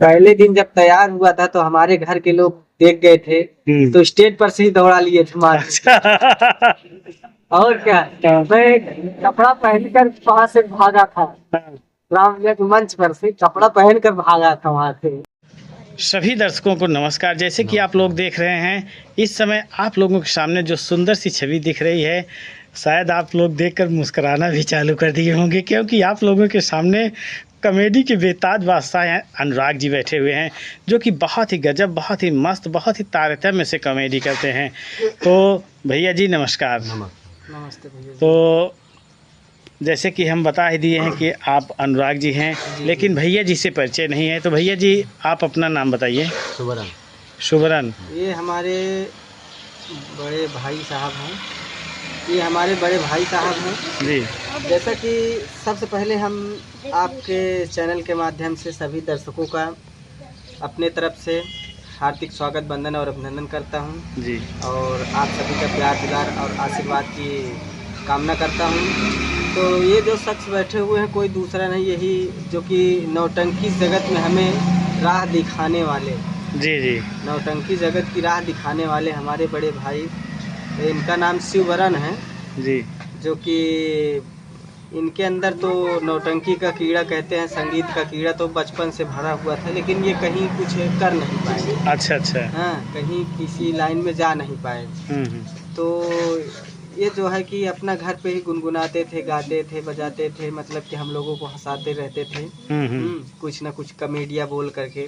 पहले दिन जब तैयार हुआ था तो हमारे घर के लोग देख गए थे तो स्टेज पर से ही दौड़ा लिए थे मार। अच्छा। और क्या, मैं कपड़ा पहनकर वहां से भागा था, रामलीला के मंच पर से कपड़ा पहनकर भागा था वहां से। सभी दर्शकों को नमस्कार। जैसे कि आप लोग देख रहे हैं इस समय आप लोगों के सामने जो सुंदर सी छवि दिख रही है, शायद आप लोग देखकर मुस्कुराना भी चालू कर दिए होंगे, क्योंकि आप लोगों के सामने कॉमेडी के बेताज बादशाह हैं अनुराग जी बैठे हुए हैं, जो कि बहुत ही गजब, बहुत ही मस्त, बहुत ही तारतम्य से कॉमेडी करते हैं। तो भैया जी नमस्कार। नमस्ते भैया। तो जैसे कि हम बता ही दिए हैं कि आप अनुराग जी हैं, लेकिन भैया जी से परिचय नहीं है, तो भैया जी आप अपना नाम बताइए। शुभरन। शुभरन। ये हमारे बड़े भाई साहब हैं, ये हमारे बड़े भाई साहब हैं जी। जैसा कि सबसे पहले हम आपके चैनल के माध्यम से सभी दर्शकों का अपने तरफ से हार्दिक स्वागत, वंदन और अभिनंदन करता हूं जी। और आप सभी का प्यार दुलार और आशीर्वाद की कामना करता हूं। तो ये जो शख्स बैठे हुए हैं कोई दूसरा नहीं, यही जो कि नौटंकी जगत में हमें राह दिखाने वाले, जी जी, नौटंकी जगत की राह दिखाने वाले हमारे बड़े भाई, इनका नाम शिवरन है जी। जो कि इनके अंदर तो नौटंकी का कीड़ा कहते हैं, संगीत का कीड़ा तो बचपन से भरा हुआ था, लेकिन ये कहीं कुछ कर नहीं पाए। अच्छा अच्छा। हाँ, कहीं किसी लाइन में जा नहीं पाए। तो ये जो है कि अपना घर पे ही गुनगुनाते थे, गाते थे, बजाते थे, मतलब कि हम लोगों को हंसाते रहते थे। कुछ ना कुछ कमेडिया बोल करके,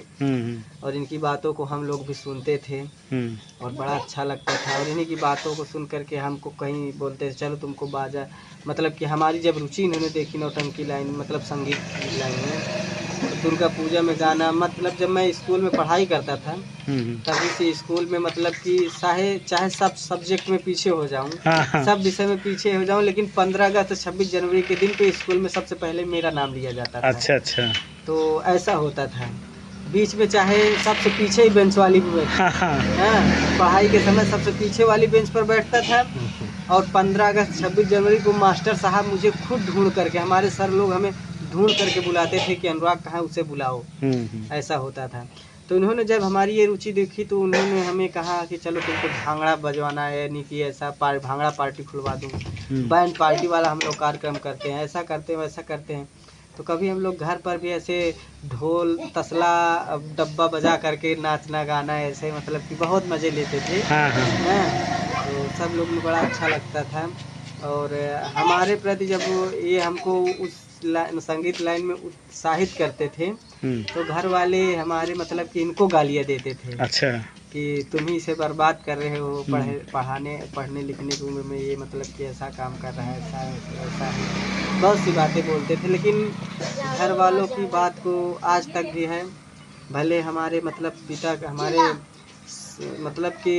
और इनकी बातों को हम लोग भी सुनते थे और बड़ा अच्छा लगता था। और इन्हीं की बातों को सुन करके हमको कहीं बोलते थे चलो तुमको बाजा, मतलब कि हमारी जब रुचि इन्होंने देखी नौटंकी लाइन, मतलब संगीत की लाइन में, दुर्गा पूजा में गाना, मतलब जब मैं स्कूल में पढ़ाई करता था तभी से स्कूल में, मतलब कि चाहे सब सब्जेक्ट में पीछे हो जाऊं, सब विषय में पीछे हो जाऊं, लेकिन 15 अगस्त 26 जनवरी के दिन पे स्कूल में सबसे पहले मेरा नाम लिया जाता था। अच्छा अच्छा। तो ऐसा होता था, बीच में चाहे सबसे पीछे ही बेंच वाली पढ़ाई के समय सबसे पीछे वाली बेंच पर बैठता था, और 15 अगस्त 26 जनवरी को मास्टर साहब मुझे खुद ढूंढ करके, हमारे सर लोग हमें ढूंढ करके बुलाते थे कि अनुराग कहाँ, उसे बुलाओ। ऐसा होता था। तो इन्होंने जब हमारी ये रुचि देखी तो उन्होंने हमें कहा कि चलो तुमको भांगड़ा बजवाना है, यानी कि ऐसा भांगड़ा पार्टी खुलवा दूँ, बैंड पार्टी वाला हम लोग कार्यक्रम करते हैं, ऐसा करते हैं वैसा करते हैं। तो कभी हम लोग घर पर भी ऐसे ढोल तसला डब्बा बजा करके नाचना गाना, ऐसे मतलब कि बहुत मज़े लेते थे। तो सब लोग को बड़ा अच्छा लगता था। और हमारे प्रति जब ये हमको उस संगीत लाइन में उत्साहित करते थे तो घर वाले हमारे, मतलब कि इनको गालियाँ देते थे। अच्छा। कि तुम ही इसे बर्बाद कर रहे हो, पढ़ने लिखने की उम्र में ये, मतलब कि ऐसा काम कर रहा है, ऐसा है, बहुत सी बातें बोलते थे। लेकिन घर वालों की बात को आज तक भी है, भले हमारे मतलब पिता, हमारे मतलब कि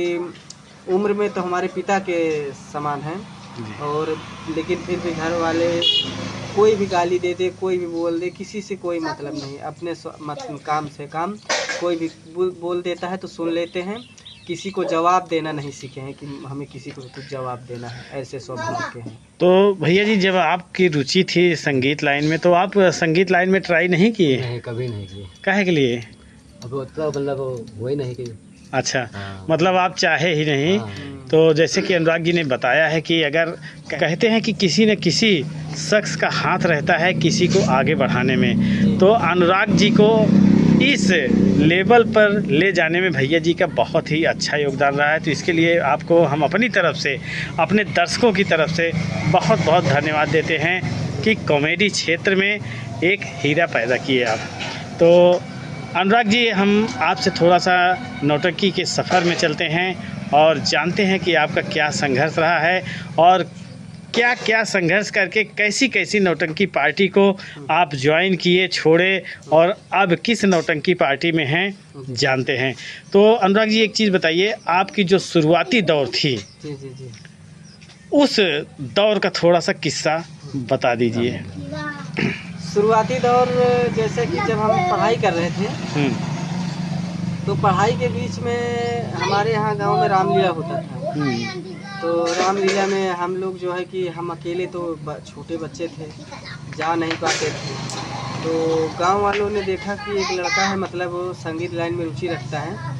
उम्र में तो हमारे पिता के समान हैं, और लेकिन फिर भी घर वाले कोई भी गाली दे दे, कोई भी बोल दे, किसी से कोई मतलब नहीं, अपने काम से काम, कोई भी बोल देता है तो सुन लेते हैं, किसी को जवाब देना नहीं सीखे हैं कि हमें किसी को कुछ जवाब देना है, ऐसे स्वभाव के हैं। तो भैया जी जब आपकी रुचि थी संगीत लाइन में, तो आप संगीत लाइन में ट्राई नहीं किए? नहीं, कभी नहीं किए। काहे के लिए? अब मतलब वही नहीं किए। अच्छा, मतलब आप चाहे ही नहीं। तो जैसे कि अनुराग जी ने बताया है कि अगर कहते हैं कि किसी न किसी शख्स का हाथ रहता है किसी को आगे बढ़ाने में, तो अनुराग जी को इस लेवल पर ले जाने में भैया जी का बहुत ही अच्छा योगदान रहा है। तो इसके लिए आपको हम अपनी तरफ से, अपने दर्शकों की तरफ से बहुत बहुत धन्यवाद देते हैं कि कॉमेडी क्षेत्र में एक हीरा पैदा किए आप। तो अनुराग जी हम आपसे थोड़ा सा नौटंकी के सफ़र में चलते हैं और जानते हैं कि आपका क्या संघर्ष रहा है और क्या क्या संघर्ष करके कैसी कैसी नौटंकी पार्टी को आप ज्वाइन किए, छोड़े और अब किस नौटंकी पार्टी में हैं, जानते हैं। तो अनुराग जी एक चीज़ बताइए, आपकी जो शुरुआती दौर थी जी। उस दौर का थोड़ा सा किस्सा बता दीजिए। शुरुआती दौर, जैसे कि जब हम पढ़ाई कर रहे थे तो पढ़ाई के बीच में हमारे यहाँ गांव में रामलीला होता था। तो रामलीला में हम लोग जो है कि हम अकेले तो छोटे बच्चे थे, जा नहीं पाते थे, तो गांव वालों ने देखा कि एक लड़का है, मतलब वो संगीत लाइन में रुचि रखता है,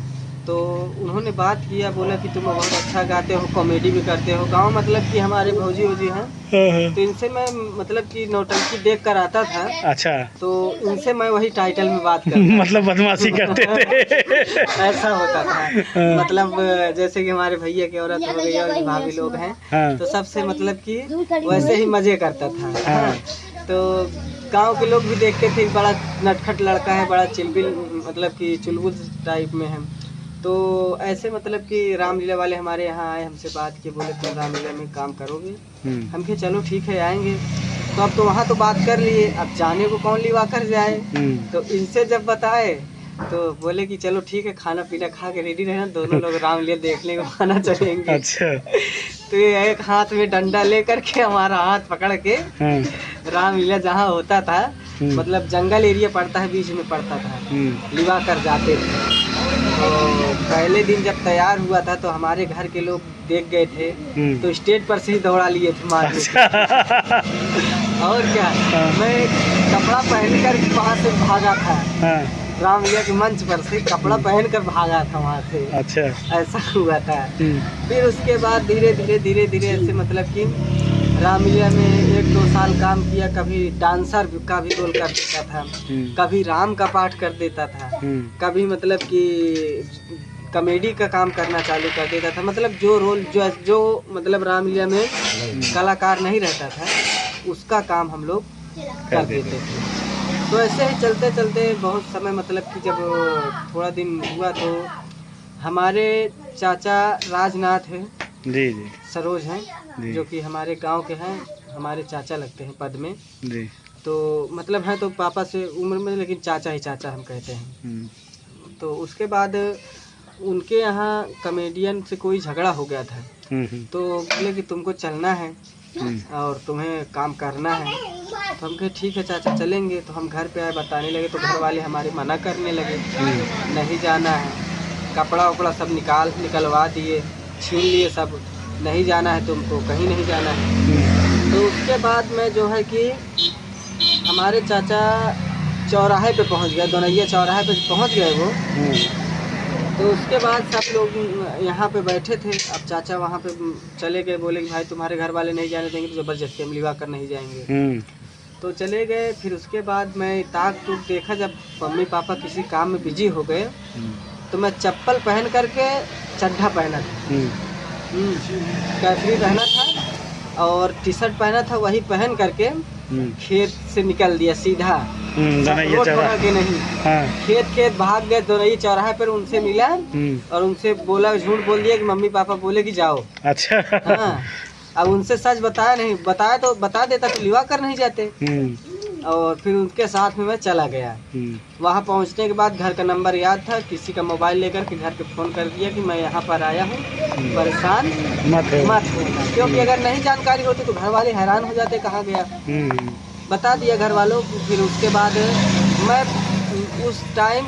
तो उन्होंने बात किया, बोला कि तुम बहुत अच्छा गाते हो, कॉमेडी भी करते हो। गांव मतलब कि हमारे भौजी वौजी हैं, तो इनसे मैं मतलब कि नौटंकी देख कर आता था। अच्छा, तो इनसे मैं वही टाइटल में बात करता मतलब बदमाशी करते थे। ऐसा होता था। मतलब जैसे कि हमारे भैया की औरत हो गई और भाभी लोग हैं, हाँ। तो सबसे मतलब कि वैसे ही मजे करता था। हाँ। तो गांव के लोग भी देखते थे, बड़ा नटखट लड़का है, बड़ा चिलबिल, मतलब कि चुलबुल टाइप में है। तो ऐसे मतलब कि रामलीला वाले हमारे यहाँ आए, हमसे बात की, बोले तुम रामलीला में काम करोगे? हम कहे चलो ठीक है, आएंगे। तो अब तो वहाँ तो बात कर लिए, अब जाने को कौन लिवा कर जाए। तो इनसे जब बताए तो बोले कि चलो ठीक है, खाना पीना खा के रेडी रहना, दोनों लोग रामलीला देखने को खाना चलेंगे। अच्छा। तो ये एक हाथ में डंडा लेकर के हमारा हाथ पकड़ के रामलीला जहाँ होता था, मतलब जंगल एरिया पड़ता है, बीच में पड़ता था, लिवा कर जाते थे। तो पहले दिन जब तैयार हुआ था तो हमारे घर के लोग देख गए थे, तो स्टेज पर से ही दौड़ा लिए थे मारने। और क्या, मैं कपड़ा पहन कर वहाँ से भागा था, रामलीला के मंच पर से कपड़ा पहन कर भागा था वहाँ से। अच्छा, ऐसा हुआ था। फिर उसके बाद धीरे धीरे ऐसे मतलब कि रामलीला में 1-2 साल काम किया। कभी डांसर का भी रोल कर देता था, कभी राम का पाठ कर देता था, कभी मतलब कि कॉमेडी का काम करना चालू कर देता था। मतलब जो रोल जो मतलब रामलीला में कलाकार नहीं रहता था, उसका काम हम लोग कर देते थे। तो ऐसे ही चलते चलते बहुत समय, मतलब कि जब थोड़ा दिन हुआ तो हमारे चाचा राजनाथ है जी, सरोज हैं, जो कि हमारे गांव के हैं, हमारे चाचा लगते हैं पद में जी। तो मतलब है तो पापा से उम्र में, लेकिन चाचा ही चाचा हम कहते हैं। तो उसके बाद उनके यहाँ कॉमेडियन से कोई झगड़ा हो गया था, तो बोले कि तुमको चलना है और तुम्हें काम करना है। तो हम कहे ठीक है चाचा चलेंगे। तो हम घर पे आए, बताने लगे, तो घर वाले हमारे मना करने लगे, नहीं जाना है, कपड़ा वपड़ा सब निकलवा दिए, छीन लिए सब, नहीं जाना है तुमको, कहीं नहीं जाना है। तो उसके बाद में जो है कि हमारे चाचा चौराहे पे पहुंच गए, दोनैया चौराहे पे पहुंच गए वो। तो उसके बाद सब लोग यहाँ पे बैठे थे। अब चाचा वहाँ पे चले गए, बोले कि भाई तुम्हारे घर वाले नहीं जाने देंगे तो ज़बरदस्ती हम लिवा कर नहीं जाएंगे। तो चले गए। फिर उसके बाद मैं ताक तूक देखा, जब मम्मी पापा किसी काम में बिजी हो गए, तो मैं चप्पल पहन करके चड्ढा पहना था, कैफरी पहना था और टी शर्ट पहना था, वही पहन करके खेत से निकल दिया सीधा, रोड बना के नहीं। खेत भाग गए, दोनैया चौराहे पर उनसे मिला और उनसे बोला, झूठ बोल दिया कि मम्मी पापा बोले कि जाओ। अच्छा। हाँ, अब उनसे सच बताया नहीं, बताया तो बता देता तो लिवा कर नहीं जाते। और फिर उनके साथ में मैं चला गया। वहाँ पहुँचने के बाद घर का नंबर याद था, किसी का मोबाइल लेकर के घर पे फ़ोन कर दिया कि मैं यहाँ पर आया हूँ, परेशान मत होना, क्योंकि अगर नहीं जानकारी होती तो घर वाले हैरान हो जाते कहाँ गया। बता दिया घर वालों को। फिर उसके बाद मैं उस टाइम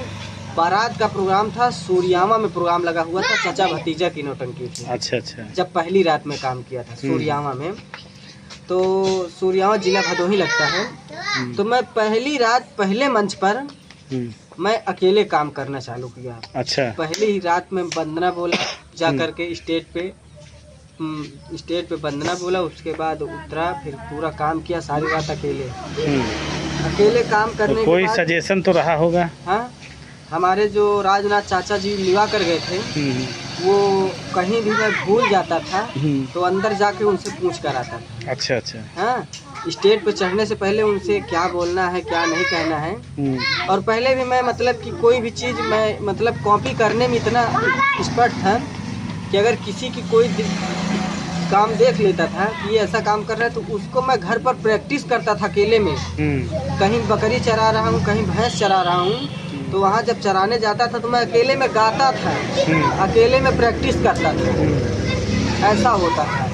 बारात का प्रोग्राम था, सूर्यामा में प्रोग्राम लगा हुआ था, चाचा भतीजा की नौटंकी थी। अच्छा। जब पहली रात में काम किया था सूर्यामा में, तो सूर्यामा जिला भदोही लगता है। तो मैं पहली रात पहले मंच पर मैं अकेले काम करना चालू किया। अच्छा। पहली ही रात में वंदना बोला, जा कर के स्टेज पे वंदना बोला, उसके बाद उतरा, फिर पूरा काम किया सारी रात अकेले काम करने के बाद सजेशन तो रहा होगा। हाँ, हमारे जो राजनाथ चाचा जी लिवा कर गए थे, वो कहीं भी मैं भूल जाता था तो अंदर जाके उनसे पूछ कर आता था। अच्छा। हाँ, स्टेज पे चढ़ने से पहले उनसे क्या बोलना है, क्या नहीं कहना है। और पहले भी मैं मतलब कि कोई भी चीज़ मैं मतलब कॉपी करने में इतना एक्सपर्ट था कि अगर किसी की कोई काम देख लेता था कि ये ऐसा काम कर रहा है, तो उसको मैं घर पर प्रैक्टिस करता था अकेले में। कहीं बकरी चरा रहा हूँ, कहीं भैंस चरा रहा हूँ, तो वहाँ जब चराने जाता था तो मैं अकेले में गाता था, अकेले में प्रैक्टिस करता था, ऐसा होता था।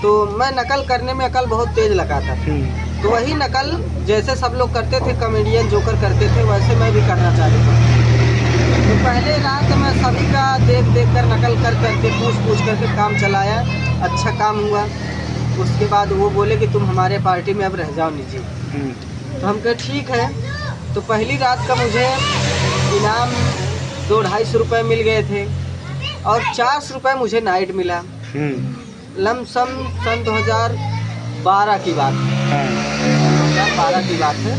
तो मैं नकल करने में अकल बहुत तेज लगाता था। तो वही नकल जैसे सब लोग करते थे, कॉमेडियन जोकर करते थे, वैसे मैं भी करना चाहता था। तो पहले रात में सभी का देख कर नकल कर करके पूछ करके काम चलाया, अच्छा काम हुआ। उसके बाद वो बोले कि तुम हमारे पार्टी में अब रह जाओ निजी। तो हम कहे ठीक है। तो पहली रात का मुझे इनाम 200-250 रुपये मिल गए थे और 400 रुपये मुझे नाइट मिला। लमसम सन 2012 की बात है। 2012 की बात है।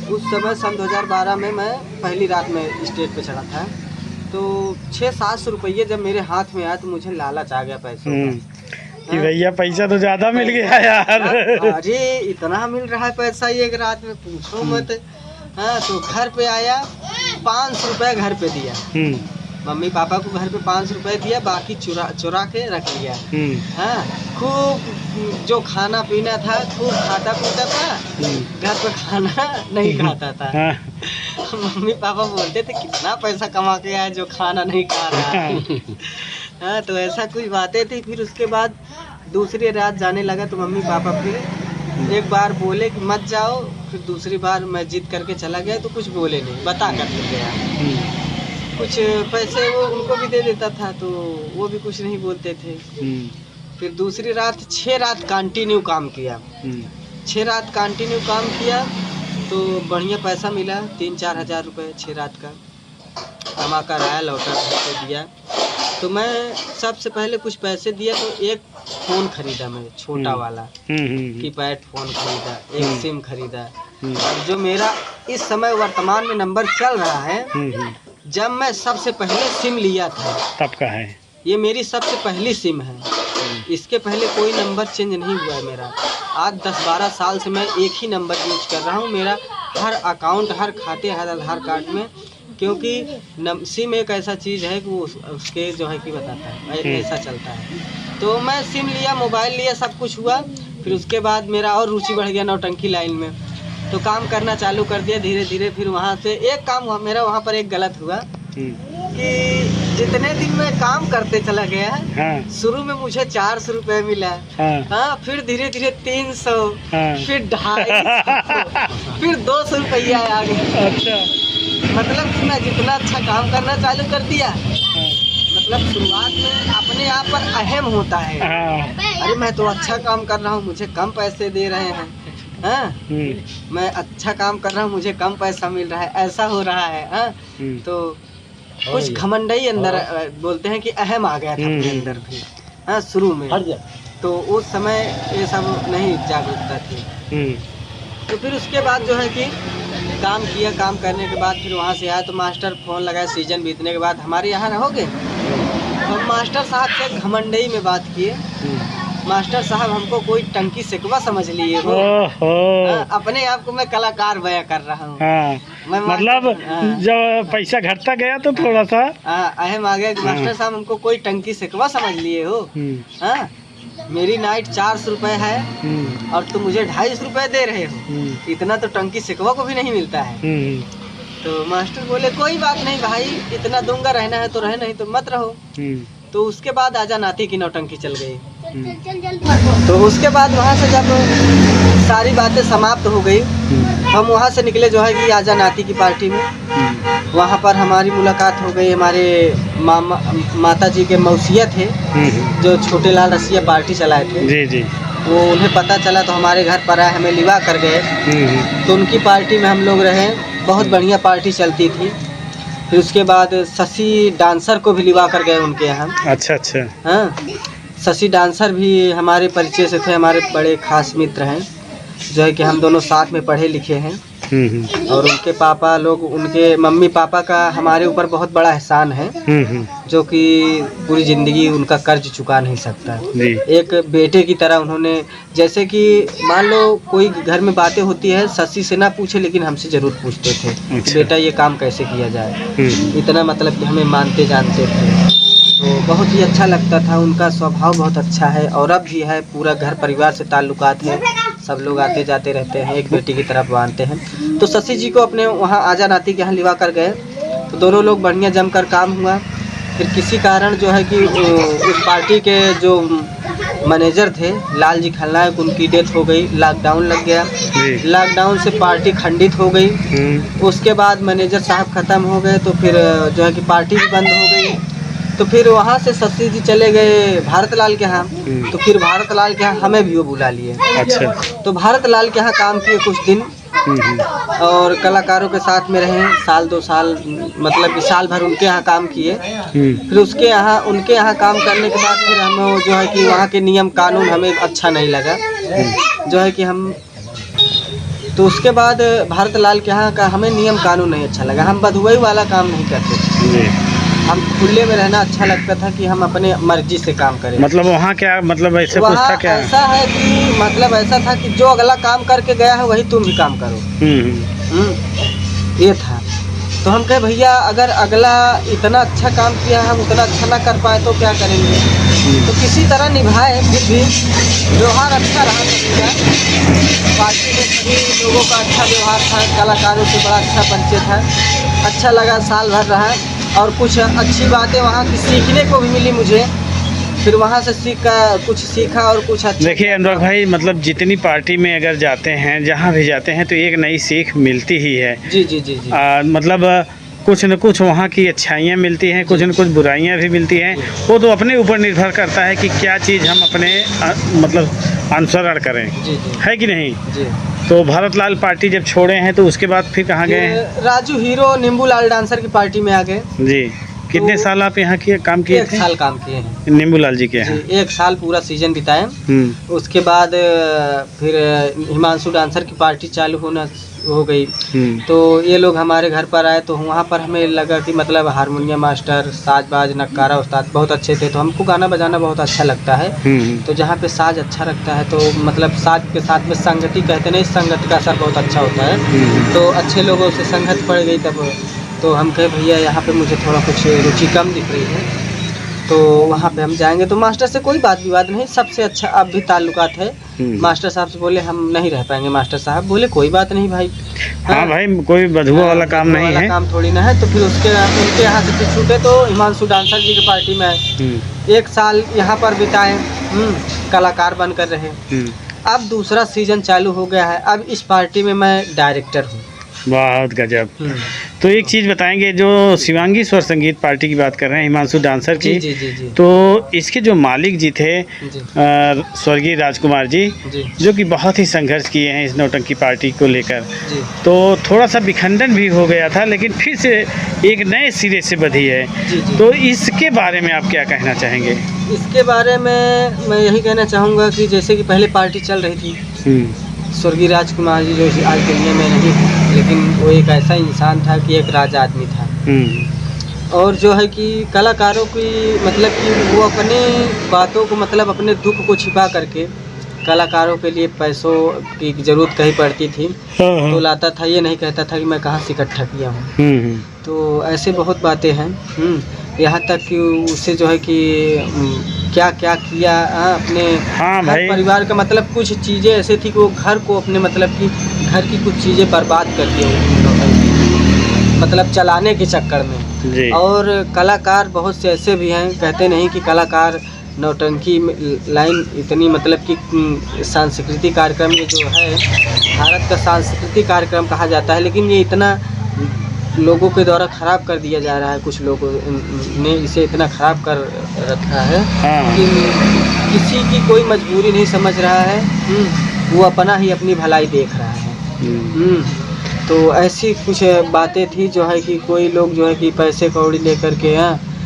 उस समय सन 2012 में मैं पहली रात में स्टेज पे चढ़ा था। तो 600-700 रुपये जब मेरे हाथ में आया तो मुझे लालच आ गया पैसों का कि भैया पैसा तो ज़्यादा मिल गया यार। अरे इतना मिल रहा है पैसा एक रात में, पूछो मत। हाँ, तो घर पे आया, 500 रुपये घर पे दिया। मम्मी पापा को घर पे 500 रुपये दिया, बाकी चुरा के रख लिया। हाँ, खूब जो खाना पीना था खूब खाता पीता था, घर पे खाना नहीं खाता था। मम्मी पापा बोलते थे कितना पैसा कमा के आया जो खाना नहीं खा रहा है। हाँ, तो ऐसा कुछ बातें थी। फिर उसके बाद दूसरी रात जाने लगा तो मम्मी पापा फिर एक बार बोले कि मत जाओ, फिर दूसरी बार मैं जिद करके चला गया तो कुछ बोले नहीं, बता कर फिर गया। कुछ पैसे वो उनको भी दे देता था तो वो भी कुछ नहीं बोलते थे। फिर दूसरी रात 6 रात कंटिन्यू काम किया। 6 रात कंटिन्यू काम किया तो बढ़िया पैसा मिला, 3-4 हज़ार रुपये 6 रात का कमा कर आया, लौटा पैसे दिया। तो मैं सबसे पहले कुछ पैसे दिया तो एक फ़ोन खरीदा, मैं छोटा वाला कीपैड फ़ोन खरीदा, एक सिम खरीदा। और जो मेरा इस समय वर्तमान में नंबर चल रहा है, जब मैं सबसे पहले सिम लिया था तब का है, ये मेरी सबसे पहली सिम है। इसके पहले कोई नंबर चेंज नहीं हुआ है मेरा। आज 10-12 साल से मैं एक ही नंबर यूज कर रहा हूँ। मेरा हर अकाउंट, हर खाते, हर आधार कार्ड में, क्योंकि सिम एक ऐसा चीज़ है कि वो उसके जो है कि बताता है, ऐसा चलता है। तो मैं सिम लिया, मोबाइल लिया, सब कुछ हुआ। फिर उसके बाद मेरा और रुचि बढ़ गया नौटंकी लाइन में, तो काम करना चालू कर दिया धीरे धीरे। फिर वहाँ से एक काम हुआ मेरा, वहाँ पर एक गलत हुआ कि जितने दिन में काम करते चला गया, हाँ। शुरू में मुझे 400 रुपये मिला, हाँ। फिर धीरे धीरे 300, हाँ। फिर 250, फिर 200 रुपया आ गया। अच्छा। मतलब कि मैं जितना अच्छा काम करना चालू कर दिया, हाँ। मतलब शुरुआत में अपने आप पर अहम होता है, हाँ। अरे मैं तो अच्छा काम कर रहा हूँ, मुझे कम पैसे दे रहे हैं, हाँ। मैं अच्छा काम कर रहा हूँ, मुझे कम पैसा मिल रहा है, ऐसा हो रहा है, हाँ। तो कुछ घमंडई अंदर बोलते हैं कि अहम आ गया था अपने अंदर भी, हाँ, शुरू में। तो उस समय ये सब नहीं जागरूकता थी। तो फिर उसके बाद जो है कि काम किया, काम करने के बाद फिर वहाँ से आया तो मास्टर फ़ोन लगाया। सीजन बीतने के बाद हमारे यहाँ न हो गए, हम मास्टर साहब से घमंडई में बात किए। मास्टर साहब हमको कोई टंकी सिकवा समझ लिए हो, अपने आप को मैं कलाकार बयां कर रहा हूँ, हाँ। मतलब जब पैसा घटता गया तो थोड़ा सा अहम आ गया कि मास्टर साहब हमको कोई टंकी सिकवा समझ लिए हो, हाँ। मेरी नाइट 400 रुपये है और तुम मुझे 250 रुपये दे रहे हो, इतना तो टंकी सिकवा को भी नहीं मिलता है। तो मास्टर बोले कोई बात नहीं भाई, इतना दूंगा, रहना है तो रहे, नहीं तो मत रहो। तो उसके बाद आजा नाती की नौटंकी चल गई। तो उसके बाद वहाँ से जब सारी बातें समाप्त हो गई, हम वहाँ से निकले जो है कि आजा नाती की पार्टी में। वहाँ पर हमारी मुलाकात हो गई। हमारे माता जी के मौसिया थे जो छोटे लाल रसिया पार्टी चलाए थे, जी जी, वो उन्हें पता चला तो हमारे घर पर आए, हमें लिवा कर गए। तो उनकी पार्टी में हम लोग रहे, बहुत बढ़िया पार्टी चलती थी। फिर उसके बाद शशि डांसर को भी लिवा कर गए उनके यहाँ। अच्छा अच्छा, हाँ। शशि डांसर भी हमारे परिचय से थे, हमारे बड़े खास मित्र हैं, जो है कि हम दोनों साथ में पढ़े लिखे हैं। और उनके पापा लोग, उनके मम्मी पापा का हमारे ऊपर बहुत बड़ा एहसान है, जो कि पूरी ज़िंदगी उनका कर्ज चुका नहीं सकता। एक बेटे की तरह उन्होंने, जैसे कि मान लो कोई घर में बातें होती है, शशि से ना पूछे लेकिन हमसे ज़रूर पूछते थे। अच्छा। बेटा ये काम कैसे किया जाए, इतना मतलब कि हमें मानते जानते थे। तो बहुत ही अच्छा लगता था। उनका स्वभाव बहुत अच्छा है और अब भी है। पूरा घर परिवार से ताल्लुकात है, सब लोग आते जाते रहते हैं, एक बेटी की तरफ मानते हैं। तो शशि जी को अपने वहाँ आजा नाती के यहाँ लिवा कर गए, तो दोनों लोग बढ़िया जमकर काम हुआ। फिर किसी कारण जो है कि उस पार्टी के जो मैनेजर थे लाल जी खलनायक, उनकी डेथ हो गई, लॉकडाउन लग गया। लॉकडाउन से पार्टी खंडित हो गई। उसके बाद मैनेजर साहब ख़त्म हो गए, तो फिर जो है कि पार्टी भी बंद हो गई। तो फिर वहाँ से शशि जी चले गए भारत लाल के यहाँ। तो फिर भारत लाल के यहाँ हमें भी वो बुला लिए। अच्छा। तो भारत लाल के यहाँ काम किए कुछ दिन और कलाकारों के साथ में रहे साल 2 साल, मतलब कि साल भर उनके यहाँ काम किए। फिर उनके यहाँ काम करने के बाद फिर हमें जो है कि वहाँ के नियम कानून हमें अच्छा नहीं लगा, जो है कि हम तो उसके बाद भारत लाल के यहाँ का हमें नियम कानून नहीं अच्छा लगा। हम बधुआई वाला काम नहीं करते, हम खुले में रहना अच्छा लगता था कि हम अपने मर्जी से काम करें। मतलब वहाँ क्या मतलब ऐसे कुछ था क्या? ऐसा है कि मतलब ऐसा था कि जो अगला काम करके गया है वही तुम भी काम करो। ये था। तो हम कहे भैया अगर अगला इतना अच्छा काम किया है हम उतना अच्छा ना कर पाए तो क्या करेंगे, तो किसी तरह निभाए। फिर भी व्यवहार अच्छा रहा सबका, पार्टी में सभी लोगों का अच्छा व्यवहार था, कलाकारों से बड़ा अच्छा परिचय था, अच्छा लगा, साल भर रहा और कुछ अच्छी बातें वहाँ की सीखने को भी मिली मुझे। फिर वहाँ से कुछ सीखा और कुछ अच्छा। देखिए अनुराग भाई, मतलब जितनी पार्टी में अगर जाते हैं, जहाँ भी जाते हैं तो एक नई सीख मिलती ही है। जी जी जी जी। मतलब कुछ न कुछ वहाँ की अच्छाइयाँ मिलती हैं, कुछ न कुछ बुराइयाँ भी मिलती हैं। वो तो अपने ऊपर निर्भर करता है कि क्या चीज़ हम अपने मतलब अनुसरण करें। जी जी। है कि नहीं? जी। तो भारत लाल पार्टी जब छोड़े हैं तो उसके बाद फिर कहाँ गए? राजू हीरो नींबू लाल डांसर की पार्टी में आ गए। जी। कितने साल आप यहाँ काम किए? 1 साल काम किए हैं नींबू लाल जी के यहाँ। 1 साल पूरा सीजन बिताए। उसके बाद फिर हिमांशु डांसर की पार्टी चालू हो गई। तो ये लोग हमारे घर पर आए तो वहाँ पर हमें लगा कि मतलब हारमोनियम मास्टर, साज-बाज, नक्कारा उस्ताद बहुत अच्छे थे। तो हमको गाना बजाना बहुत अच्छा लगता है। तो जहाँ पे साज अच्छा लगता है तो मतलब साज के साथ में संगति कहते नहीं, संगत का असर बहुत अच्छा होता है। तो अच्छे लोगों से संगत पड़ गई तब। तो हम कहे भैया यहाँ पे मुझे थोड़ा कुछ रुचि कम दिख रही है, तो वहाँ पे हम जाएंगे। तो मास्टर से कोई बात विवाद नहीं, सबसे अच्छा अब भी ताल्लुकात है। मास्टर साहब से बोले हम नहीं रह पाएंगे, मास्टर साहब बोले कोई बात नहीं भाई। हाँ भाई, कोई बधुआ वाला काम नहीं है, काम थोड़ी ना है। तो फिर उनके यहाँ से फिर छूटे तो हिमांशु डांसर जी की पार्टी में आए। 1 साल यहाँ पर बिताए, कलाकार बनकर रहे। अब दूसरा सीजन चालू हो गया है, अब इस पार्टी में मैं डायरेक्टर हूँ। बहुत गजब। तो एक चीज़ बताएंगे, जो शिवांगी स्वर संगीत पार्टी की बात कर रहे हैं, हिमांशु डांसर की, जी जी जी। तो इसके जो मालिक जी थे स्वर्गीय राजकुमार जी, जो कि बहुत ही संघर्ष किए हैं इस नौटंकी पार्टी को लेकर, तो थोड़ा सा विखंडन भी हो गया था, लेकिन फिर से एक नए सिरे से बधी है। तो इसके बारे में आप क्या कहना चाहेंगे? इसके बारे में मैं यही कहना चाहूँगा कि जैसे कि पहले पार्टी चल रही थी, स्वर्गीय राजकुमार जी जो आज दुनिया में नहीं है, लेकिन वो एक ऐसा इंसान था कि एक राज आदमी था। और जो है कि कलाकारों की मतलब कि वो अपने बातों को मतलब अपने दुख को छिपा करके कलाकारों के लिए पैसों की ज़रूरत कहीं पड़ती थी तो लाता था, ये नहीं कहता था कि मैं कहाँ से इकट्ठा किया हूँ। तो ऐसे बहुत बातें हैं। यहाँ तक कि उससे जो है कि क्या क्या किया अपने घर परिवार का, मतलब कुछ चीज़ें ऐसे थी कि वो घर को अपने मतलब कि घर की कुछ चीज़ें बर्बाद कर दिया मतलब चलाने के चक्कर में। और कलाकार बहुत से ऐसे भी हैं, कहते नहीं कि कलाकार नौटंकी लाइन इतनी मतलब कि सांस्कृतिक कार्यक्रम ये जो है भारत का सांस्कृतिक कार्यक्रम कहा जाता है, लेकिन ये इतना लोगों के द्वारा ख़राब कर दिया जा रहा है। कुछ लोगों ने इसे इतना ख़राब कर रखा है कि किसी की कोई मजबूरी नहीं समझ रहा है, वो अपना ही अपनी भलाई देख रहा है। तो ऐसी कुछ बातें थी जो है कि कोई लोग जो है कि पैसे कौड़ी लेकर के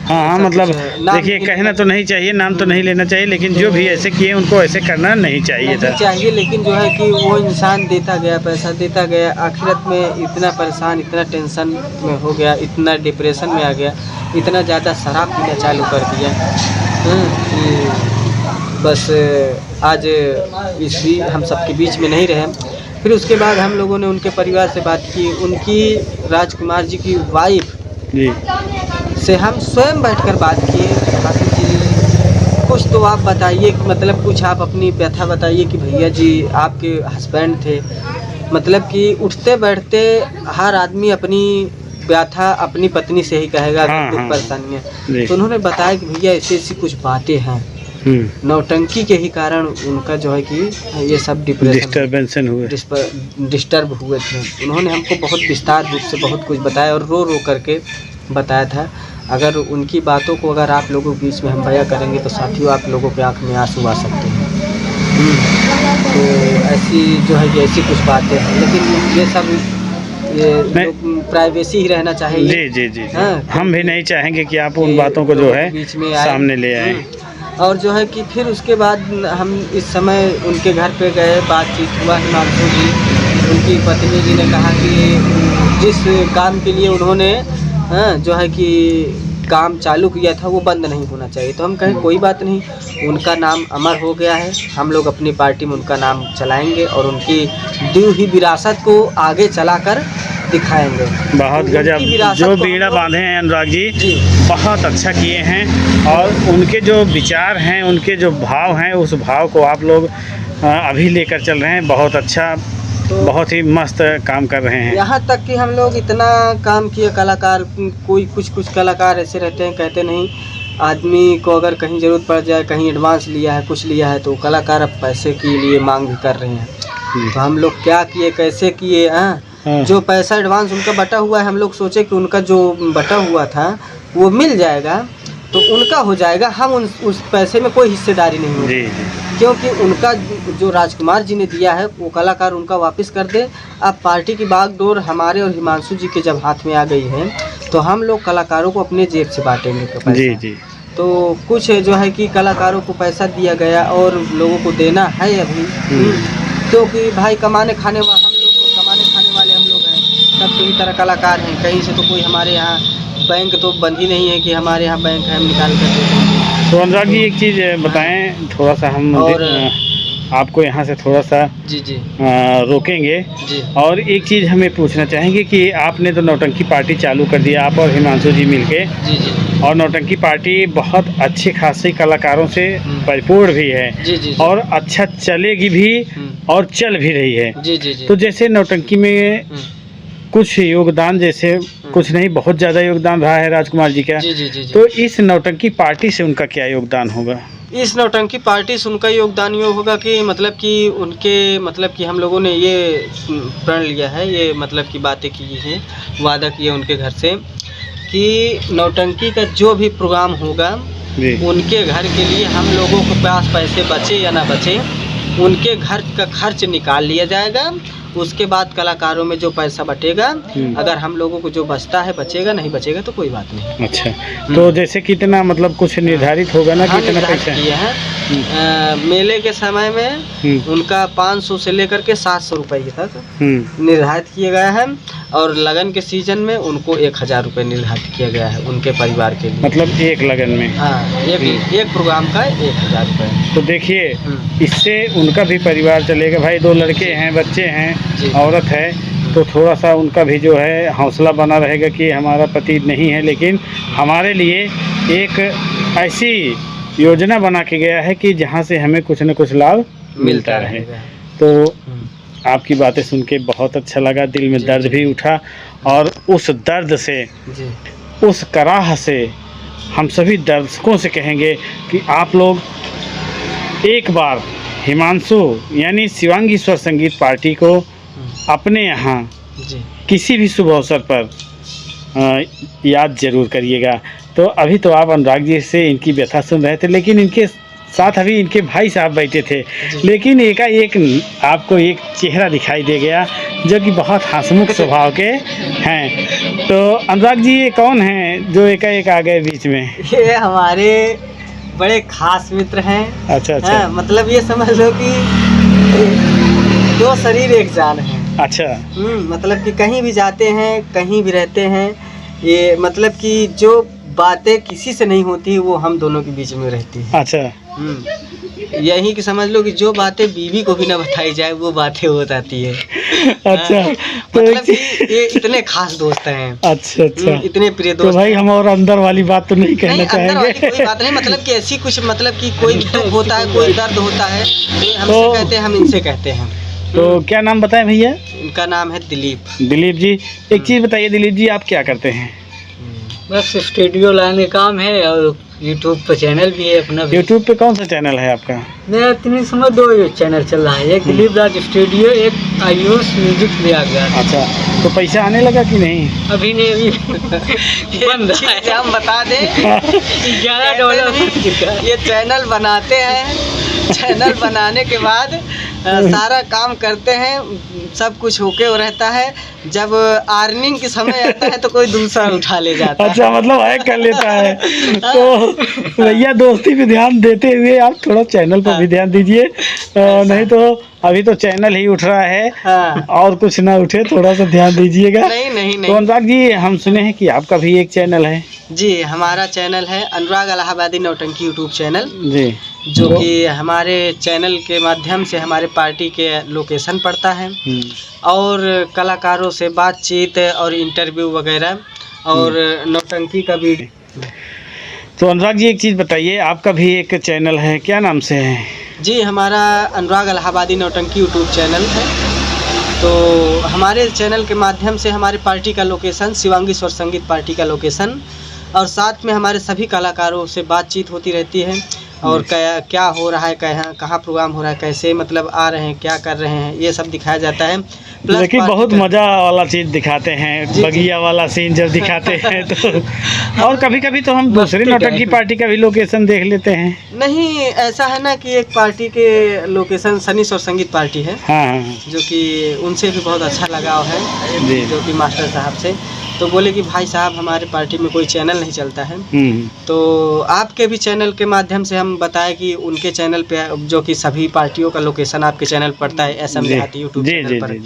हाँ मतलब देखिए, कहना तो नहीं चाहिए, नाम तो नहीं लेना चाहिए, लेकिन जो भी ऐसे किए उनको ऐसे करना नहीं चाहिए था। लेकिन जो है कि वो इंसान देता गया, पैसा देता गया, आखिरत में इतना परेशान, इतना टेंशन में हो गया, इतना डिप्रेशन में आ गया, इतना ज़्यादा शराब पीना चालू कर दिया कि बस आज हम सबके बीच में नहीं रहे। फिर उसके बाद हम लोगों ने उनके परिवार से बात की, उनकी राजकुमार जी की वाइफ से हम स्वयं बैठकर बात किए। कुछ तो आप बताइए, मतलब कुछ आप अपनी व्यथा बताइए कि भैया जी आपके हस्बैंड थे, मतलब कि उठते बैठते हर आदमी अपनी व्यथा अपनी पत्नी से ही कहेगा, दुख परेशानियाँ। तो उन्होंने बताया कि भैया ऐसी ऐसी कुछ बातें हैं, नौटंकी के ही कारण उनका जो है कि ये सब डिस्टर्ब हुए थे। उन्होंने हमको बहुत विस्तार रूप से बहुत कुछ बताया और रो रो करके बताया था। अगर उनकी बातों को अगर आप लोगों के बीच में हम बयां करेंगे तो साथियों आप लोगों के आँख में आंसू आ सकते हैं। तो ऐसी जो है कि ऐसी कुछ बातें हैं, लेकिन ये सब प्राइवेसी ही रहना चाहिए। जी। हाँ, हम भी नहीं चाहेंगे कि आप उन बातों को जो है बीच में सामने ले आए। और जो है कि फिर उसके बाद हम इस समय उनके घर पे गए, बातचीत हुआ। हिमांशु जी, उनकी पत्नी जी ने कहा कि जिस काम के लिए उन्होंने जो है कि काम चालू किया था वो बंद नहीं होना चाहिए। तो हम कहें कोई बात नहीं, उनका नाम अमर हो गया है, हम लोग अपनी पार्टी में उनका नाम चलाएंगे और उनकी दी हुई विरासत को आगे चलाकर दिखाएंगे। बहुत तो गजब जो बीड़ा बांधे हैं अनुराग जी, बहुत अच्छा किए हैं। और उनके जो विचार हैं, उनके जो भाव हैं, उस भाव को आप लोग अभी लेकर चल रहे हैं। बहुत अच्छा, बहुत ही मस्त काम कर रहे हैं। यहाँ तक कि हम लोग इतना काम किए, कलाकार कोई कुछ कलाकार ऐसे रहते हैं, कहते नहीं आदमी को अगर कहीं ज़रूरत पड़ जाए, कहीं एडवांस लिया है, कुछ लिया है, तो कलाकार अब पैसे के लिए मांग भी कर रहे हैं। तो हम लोग क्या किए, कैसे किए, जो पैसा एडवांस उनका बटा हुआ है, हम लोग सोचे कि उनका जो बटा हुआ था वो मिल जाएगा तो उनका हो जाएगा, हम उस पैसे में कोई हिस्सेदारी नहीं होगी, क्योंकि उनका जो राजकुमार जी ने दिया है वो कलाकार उनका वापस कर दे। अब पार्टी की बागडोर हमारे और हिमांशु जी के जब हाथ में आ गई है तो हम लोग कलाकारों को अपने जेब से बांटेंगे पैसा। जी। तो कुछ जो है कि कलाकारों को पैसा दिया गया और लोगों को देना है अभी, क्योंकि भाई कमाने खाने वाले हम लोग हैं, सब पूरी तरह कलाकार हैं। कहीं से तो कोई हमारे यहाँ बैंक तो बंद ही नहीं है कि हमारे यहाँ बैंक है हम निकाल कर देते हैं। तो अनुराग जी एक चीज़ बताएं, थोड़ा सा हम और आपको यहाँ से थोड़ा सा जी रोकेंगे जी। और एक चीज़ हमें पूछना चाहेंगे कि आपने तो नौटंकी पार्टी चालू कर दिया, आप और हिमांशु जी मिलके। जी। और नौटंकी पार्टी बहुत अच्छे खासे कलाकारों से परिपूर्ण भी है। जी। और अच्छा चलेगी भी और चल भी रही है। जी। तो जैसे नौटंकी में कुछ योगदान, जैसे कुछ नहीं बहुत ज़्यादा योगदान रहा है राजकुमार जी का। जी। तो इस नौटंकी पार्टी से उनका क्या योगदान होगा? इस नौटंकी पार्टी से उनका योगदान ये होगा कि मतलब कि उनके मतलब कि हम लोगों ने ये प्रण लिया है, ये मतलब की बातें की हैं, वादा किया उनके घर से कि नौटंकी का जो भी प्रोग्राम होगा उनके घर के लिए हम लोगों के पास पैसे बचे या ना बचे, उनके घर का खर्च निकाल लिया जाएगा। उसके बाद कलाकारों में जो पैसा बटेगा, अगर हम लोगों को जो बचता है बचेगा, नहीं बचेगा तो कोई बात नहीं। अच्छा, तो जैसे कितना मतलब कुछ निर्धारित होगा ना, कितना पैसा किया है? मेले के समय में उनका 500 से लेकर के 700 रुपये तक निर्धारित किया गया है, और लगन के सीजन में उनको 1000 रुपये निर्धारित किया गया है उनके परिवार के लिए। मतलब एक लगन में? हाँ, एक प्रोग्राम का 1000 रुपये। तो देखिए इससे उनका भी परिवार चलेगा। भाई 2 लड़के हैं, बच्चे हैं, औरत है, तो थोड़ा सा उनका भी जो है हौसला बना रहेगा कि हमारा पति नहीं है, लेकिन हमारे लिए एक ऐसी योजना बना के गया है कि जहाँ से हमें कुछ न कुछ लाभ मिलता रहे। तो आपकी बातें सुन के बहुत अच्छा लगा, दिल में दर्द भी उठा, और उस दर्द से, उस कराह से हम सभी दर्शकों से कहेंगे कि आप लोग एक बार हिमांशु यानी शिवांगी स्वर संगीत पार्टी को अपने यहाँ किसी भी शुभ अवसर पर याद जरूर करिएगा। तो अभी तो आप अनुराग जी से इनकी व्यथा सुन रहे थे, लेकिन इनके साथ अभी इनके भाई साहब बैठे थे, लेकिन एकाएक आपको एक चेहरा दिखाई दे गया जो कि बहुत हंसमुख स्वभाव के हैं। तो अनुराग जी ये कौन हैं जो एकाएक आ गए बीच में? ये हमारे बड़े खास मित्र हैं। अच्छा। मतलब ये समझ लो कि 2 शरीर एक जान है। अच्छा। मतलब कि कहीं भी जाते हैं, कहीं भी रहते हैं, ये मतलब कि जो बातें किसी से नहीं होती वो हम दोनों के बीच में रहती है। अच्छा। यही कि समझ लो कि जो बातें बीवी को भी ना बताई जाए वो बातें हो जाती है। अच्छा। मतलब कि ये इतने खास दोस्त हैं। अच्छा। इतने प्रिय दोस्त। तो भाई हम और अंदर वाली बात तो नहीं कहना चाहेंगे। कोई बात नहीं, मतलब कि ऐसी कुछ मतलब कि कोई दुख होता है, कोई दर्द होता है, तो हमसे कहते हैं, हम इनसे कहते हैं। तो क्या नाम बताएं भैया? इनका नाम है दिलीप। दिलीप जी, एक चीज़ बताइए दिलीप जी, आप क्या करते हैं? बस स्टूडियो लाने काम है, और यूट्यूब पे चैनल भी है अपना। यूट्यूब पे कौन सा चैनल है आपका? मेरा इतनी समय 2 चैनल चल रहा है, एक दिलीप राज स्टूडियो, एक आयुष म्यूजिक दिया गया। अच्छा, तो पैसा आने लगा कि नहीं? अभी नहीं, अभी बंद है। हम बता दें $11 ये चैनल बनाते हैं, चैनल बनाने के बाद सारा काम करते हैं, सब कुछ होके वो रहता है। जब अर्निंग के समय आता है तो कोई दूसरा उठा ले जाता है। अच्छा, मतलब हैक कर लेता है। तो भैया दोस्ती पे ध्यान देते हुए आप थोड़ा चैनल पर भी ध्यान दीजिए, नहीं तो अभी तो चैनल ही उठ रहा है। हाँ। और कुछ ना उठे, थोड़ा सा ध्यान दीजिएगा। नहीं नहीं तो नहीं अनुराग जी, हम सुने हैं कि आपका भी एक चैनल है। जी, हमारा चैनल है अनुराग इलाहाबादी नौटंकी यूट्यूब चैनल, जी, जो कि हमारे चैनल के माध्यम से हमारे पार्टी के लोकेशन पड़ता है और कलाकारों से बातचीत और इंटरव्यू वगैरह और नौटंकी का भी। तो अनुराग जी, एक चीज़ बताइए, आपका भी एक चैनल है, क्या नाम से है? जी, हमारा अनुराग इलाहाबादी नौटंकी यूट्यूब चैनल है। तो हमारे चैनल के माध्यम से हमारे पार्टी का लोकेशन, शिवांगी स्वर संगीत पार्टी का लोकेशन, और साथ में हमारे सभी कलाकारों से बातचीत होती रहती है और क्या हो रहा है, कहाँ प्रोग्राम हो रहा है, कैसे मतलब आ रहे हैं, क्या कर रहे हैं, ये सब दिखाया जाता है। लेकिन बहुत मज़ा वाला चीज़ दिखाते हैं, बगिया वाला सीन जब दिखाते हैं तो। और कभी कभी तो हम दूसरी नौटंकी पार्टी का भी लोकेशन देख लेते हैं। नहीं, ऐसा है ना कि एक पार्टी के लोकेशन सनी स्वर संगीत पार्टी है। हाँ, जो कि उनसे भी बहुत अच्छा लगाव है, जी। जो कि मास्टर साहब से। तो बोले कि भाई साहब, हमारे पार्टी में कोई चैनल नहीं चलता है, तो आपके भी चैनल के माध्यम से हम बताएं कि उनके चैनल पे, जो कि सभी पार्टियों का लोकेशन आपके चैनल पड़ता है, SM देहाती यूट्यूब चैनल पर,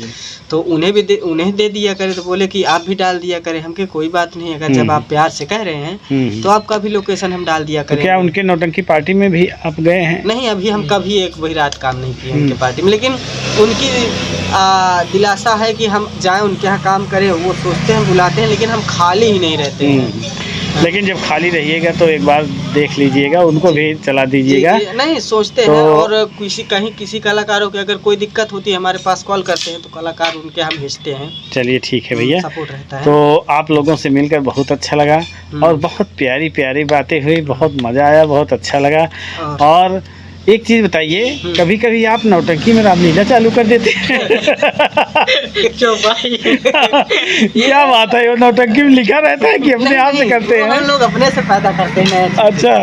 तो उन्हें दे दिया करें। तो बोले कि आप भी डाल दिया करें। हमके कोई बात नहीं, अगर जब आप प्यार से कह रहे हैं तो आपका भी लोकेशन हम डाल दिया करें। तो क्या उनके नौटंकी पार्टी में भी आप गए हैं? नहीं, अभी हम कभी एक वही रात काम नहीं किए उनके पार्टी में, लेकिन उनकी दिलासा है कि हम जाएं उनके यहाँ काम करें। वो सोचते हैं, बुलाते हैं, लेकिन हम खाली ही नहीं रहते हैं। लेकिन जब खाली रहिएगा तो एक बार देख लीजिएगा, उनको भी चला दीजिएगा। नहीं, सोचते हैं। और किसी कलाकारों की अगर कोई दिक्कत होती है, हमारे पास कॉल करते हैं तो कलाकार उनके हम भेजते हैं। चलिए ठीक है भैया, सपोर्ट रहता है। तो आप लोगों से मिलकर बहुत अच्छा लगा और बहुत प्यारी प्यारी बातें हुई, बहुत मज़ा आया, बहुत अच्छा लगा। और एक चीज़ बताइए, कभी कभी आप नौटंकी में रामलीला चालू कर देते हैं? क्यों भाई? क्या बात है, वो नौटंकी में लिखा रहता है कि अपने आप से करते हैं? हम लोग अपने से पैदा करते हैं। अच्छा,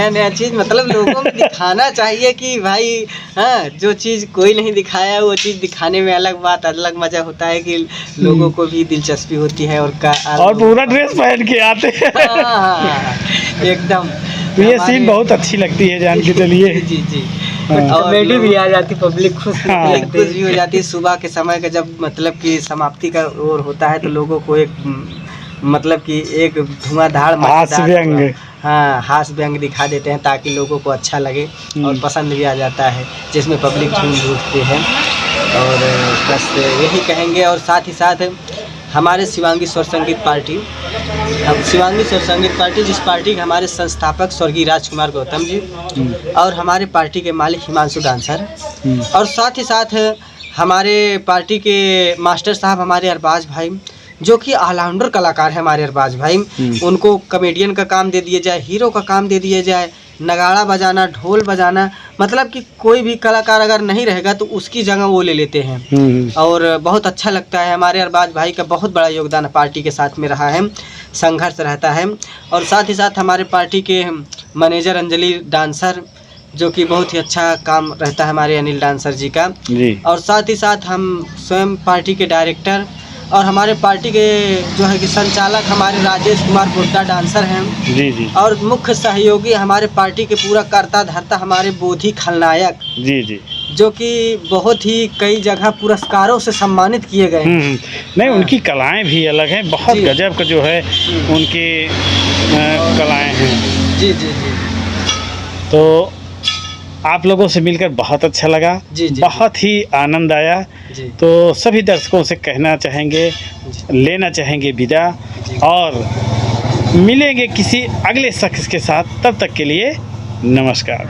नया चीज़, मतलब लोगों में दिखाना चाहिए कि भाई, हाँ, जो चीज़ कोई नहीं दिखाया वो चीज़ दिखाने में अलग बात, अलग मज़ा होता है कि लोगों को भी दिलचस्पी होती है। और पूरा ड्रेस पहन के आते हैं। हाँ, एकदम। तो ये सीन बहुत अच्छी लगती है, जान के चलिए। जी जी। हाँ। कॉमेडी भी आ जाती, पब्लिक खुश भी हो जाती है। सुबह के समय का जब मतलब कि समाप्ति का ओर होता है तो लोगों को एक मतलब कि एक धुआंधार हास्य व्यंग, हाँ, हास्य व्यंग दिखा देते हैं ताकि लोगों को अच्छा लगे और पसंद भी आ जाता है, जिसमें पब्लिक झूम उठती है। और बस यही कहेंगे। और साथ ही साथ हमारे शिवांगी स्वर संगीत पार्टी, जिस पार्टी के हमारे संस्थापक स्वर्गीय राजकुमार गौतम जी और हमारे पार्टी के मालिक हिमांशु डांसर, और साथ ही साथ हमारे पार्टी के मास्टर साहब हमारे अरबाज भाई, जो कि ऑलराउंडर कलाकार है हमारे अरबाज भाई। उनको कॉमेडियन का काम दे दिया जाए, हीरो का काम दे दिया जाए, नगाड़ा बजाना, ढोल बजाना, मतलब कि कोई भी कलाकार अगर नहीं रहेगा तो उसकी जगह वो ले लेते हैं। और बहुत अच्छा लगता है। हमारे अरबाज भाई का बहुत बड़ा योगदान पार्टी के साथ में रहा है, संघर्ष रहता है। और साथ ही साथ हमारे पार्टी के मैनेजर अंजलि डांसर, जो कि बहुत ही अच्छा काम रहता है हमारे अनिल डांसर जी का। और साथ ही साथ हम स्वयं पार्टी के डायरेक्टर और हमारे पार्टी के जो है कि संचालक हमारे राजेश कुमार गुड्डा डांसर हैं। जी। और मुख्य सहयोगी हमारे पार्टी के पूरा करता धरता हमारे बोधी खलनायक, जी, जो कि बहुत ही कई जगह पुरस्कारों से सम्मानित किए गए। नहीं, उनकी कलाएं भी अलग हैं, बहुत गजब का जो है उनकी कलाएं हैं। जी जी जी। तो आप लोगों से मिलकर बहुत अच्छा लगा, बहुत ही आनंद आया। तो सभी दर्शकों से कहना चाहेंगे, लेना चाहेंगे विदा, और मिलेंगे किसी अगले शख्स के साथ। तब तक के लिए नमस्कार।